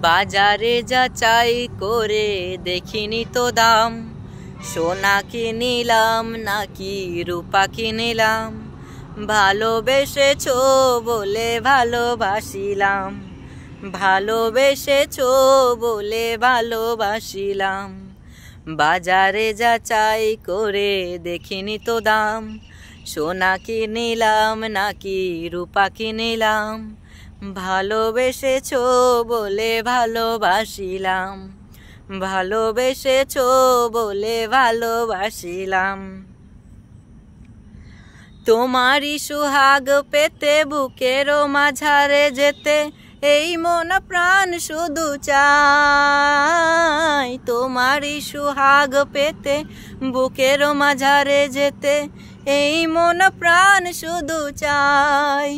বাজারে যাচাই করে দেখিনি তো দাম, সোনা কিনিলাম নাকি রূপা কিনিলাম, ভালোবেসেছো বলে ভালোবাসিলাম, ভালোবেসেছো বলে ভালোবাসিলাম। বাজারে যাচাই করে দেখিনি তো দাম, সোনা কিনিলাম নাকি রূপা কিনিলাম, ভালোবেসেছো বলে ভালোবাসিলাম, ভালোবেসেছো বলে ভালোবাসিলাম। তোমারই সুহাগ পেতে বুকেরও মাঝারে যেতে এই মন প্রাণ শুধু চাই, তোমারই সুহাগ পেতে বুকেরও মাঝারে যেতে এই মন প্রাণ শুধু চাই।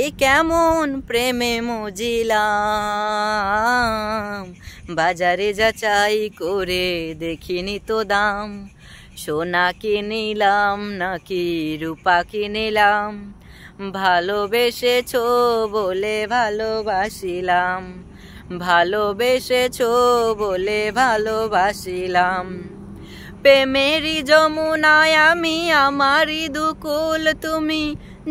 এ কেমন প্রেমে মজিলাম, বাজারে যাচাই করে দেখিনি তো দাম, সোনা কিনিলাম নাকি রূপা কিনিলাম, ভালোবেসেছো বলে ভালোবাসিলাম, ভালোবেসেছো বলে ভালোবাসিলাম। প্রেমেরই যমুনায় আমি আমারই দুকুল তুমি,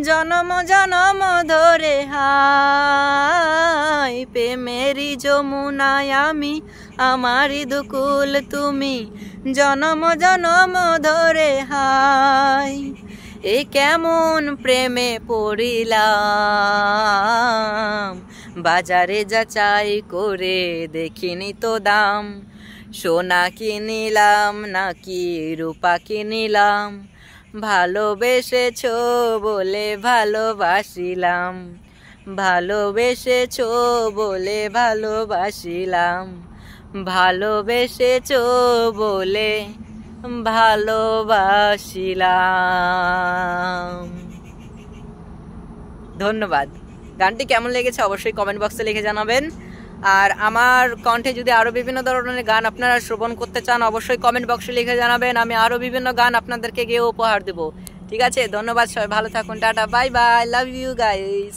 জনম জনম ধরে হাই। প্রেমেরই যমুনায় আমি আমারই দুকুল তুমি, জনম জনম ধরে হাই। এ কেমন প্রেমে পড়িলাম, বাজারে যাচাই করে দেখিনি তো দাম, সোনা কিনিলাম নাকি রূপা কিনিলাম, ভালোবেসেছো বলে ভালোবাসিলাম, ভালোবেসেছো বলে ভালোবাসিলাম, ভালোবেসেছো বলে ভালোবাসিলাম। ধন্যবাদ। গানটি কেমন লেগেছে অবশ্যই কমেন্ট বক্সে লিখে জানাবেন। আর আমার কণ্ঠে যদি আরও বিভিন্ন ধরনের গান আপনারা শ্রবণ করতে চান অবশ্যই কমেন্ট বক্সে লিখে জানাবেন, আমি আরও বিভিন্ন গান আপনাদেরকে গিয়ে উপহার দেবো। ঠিক আছে, ধন্যবাদ, সবাই ভালো থাকুন, tata, bye bye, love you guys.